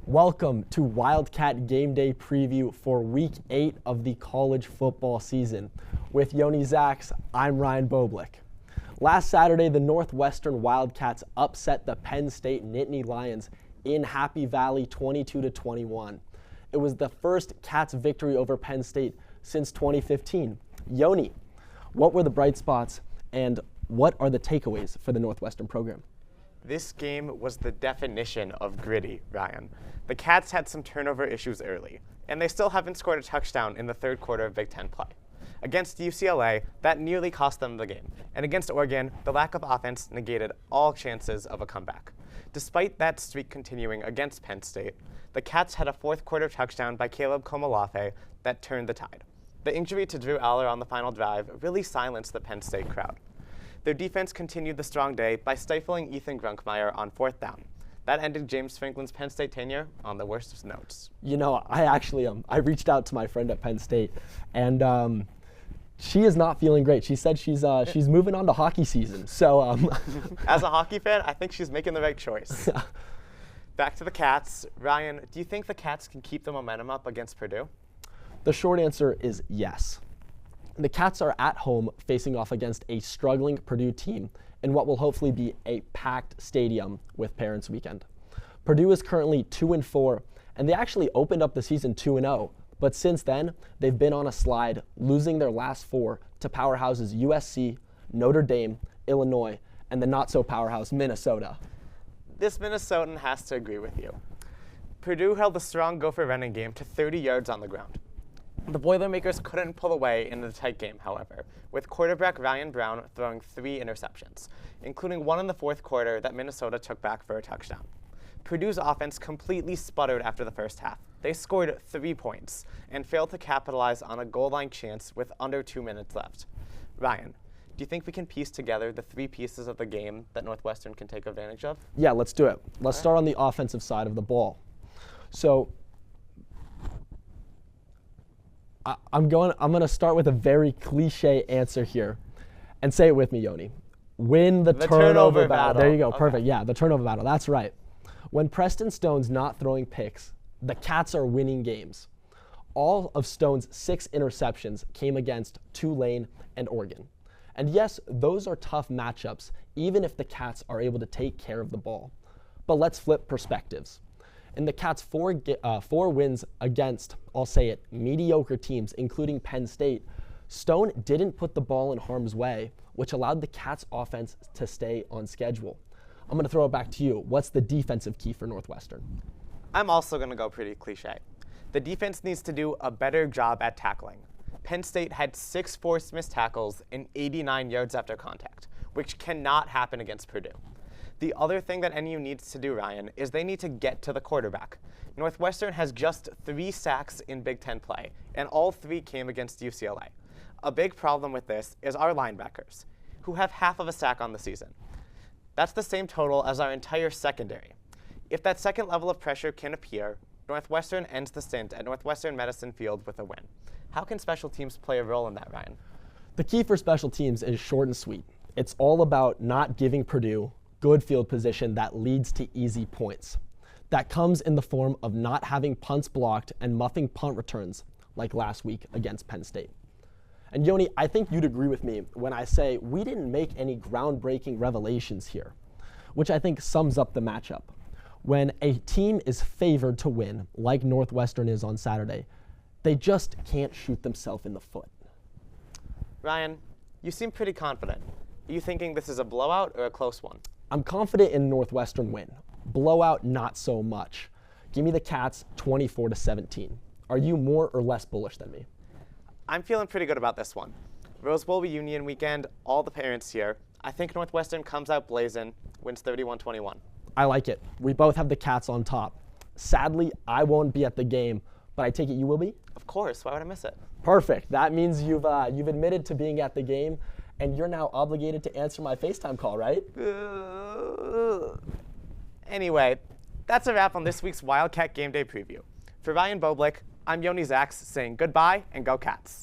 Welcome to Wildcat Gameday Preview for Week 8 of the college football season. With Yoni, Zacks, I'm Ryan Boublik. Last Saturday, the Northwestern Wildcats upset the Penn State Nittany Lions in Happy Valley 22-21. It was the first Cats victory over Penn State since 2015. Yoni, what were the bright spots and what are the takeaways for the Northwestern program? This game was the definition of gritty, Ryan. The Cats had some turnover issues early, and they still haven't scored a touchdown in the third quarter of Big Ten play. Against UCLA, that nearly cost them the game, and against Oregon, the lack of offense negated all chances of a comeback. Despite that streak continuing against Penn State, the Cats had a fourth quarter touchdown by Caleb Komolafe that turned the tide. The injury to Drew Aller on the final drive really silenced the Penn State crowd. Their defense continued the strong day by stifling Ethan Grunkmeyer on fourth down. That ended James Franklin's Penn State tenure on the worst of notes. You know, I reached out to my friend at Penn State, and she is not feeling great. She said she's moving on to hockey season. So, as a hockey fan, I think she's making the right choice. Back to the Cats. Ryan, do you think the Cats can keep the momentum up against Purdue? The short answer is yes. The Cats are at home facing off against a struggling Purdue team in what will hopefully be a packed stadium with Parents Weekend. Purdue is currently 2-4, and they actually opened up the season 2-0, but since then, they've been on a slide, losing their last four to powerhouses USC, Notre Dame, Illinois, and the not-so-powerhouse Minnesota. This Minnesotan has to agree with you. Purdue held the strong Gopher running game to 30 yards on the ground. The Boilermakers couldn't pull away in the tight game, however, with quarterback Ryan Brown throwing 3 interceptions, including one in the fourth quarter that Minnesota took back for a touchdown. Purdue's offense completely sputtered after the first half. They scored 3 points and failed to capitalize on a goal line chance with under 2 minutes left. Ryan, do you think we can piece together the 3 pieces of the game that Northwestern can take advantage of? Yeah, let's do it. Let's start on the offensive side of the ball. So, I'm going to start with a very cliche answer here, and say it with me, Yoni. Win the turnover battle. There you go. Okay. Perfect. Yeah, the turnover battle. That's right. When Preston Stone's not throwing picks, the Cats are winning games. All of Stone's 6 interceptions came against Tulane and Oregon. And yes, those are tough matchups, even if the Cats are able to take care of the ball. But let's flip perspectives. In the Cats' 4 wins against, I'll say it, mediocre teams, including Penn State, Stone didn't put the ball in harm's way, which allowed the Cats' offense to stay on schedule. I'm going to throw it back to you. What's the defensive key for Northwestern? I'm also going to go pretty cliche. The defense needs to do a better job at tackling. Penn State had 6 forced missed tackles and 89 yards after contact, which cannot happen against Purdue. The other thing that NU needs to do, Ryan, is they need to get to the quarterback. Northwestern has just 3 sacks in Big Ten play, and all 3 came against UCLA. A big problem with this is our linebackers, who have half of a sack on the season. That's the same total as our entire secondary. If that second level of pressure can appear, Northwestern ends the stint at Northwestern Medicine Field with a win. How can special teams play a role in that, Ryan? The key for special teams is short and sweet. It's all about not giving Purdue good field position that leads to easy points. That comes in the form of not having punts blocked and muffing punt returns like last week against Penn State. And Yoni, I think you'd agree with me when I say we didn't make any groundbreaking revelations here, which I think sums up the matchup. When a team is favored to win, like Northwestern is on Saturday, they just can't shoot themselves in the foot. Ryan, you seem pretty confident. Are you thinking this is a blowout or a close one? I'm confident in Northwestern win. Blowout, not so much. Give me the Cats 24-17. Are you more or less bullish than me? I'm feeling pretty good about this one. Rose Bowl reunion weekend, all the parents here. I think Northwestern comes out blazing, wins 31-21. I like it. We both have the Cats on top. Sadly, I won't be at the game, but I take it you will be? Of course. Why would I miss it? Perfect. That means you've admitted to being at the game, and you're now obligated to answer my FaceTime call, right? Anyway, that's a wrap on this week's Wildcat Gameday Preview. For Ryan Boublik, I'm Yoni Zacks saying goodbye and go Cats.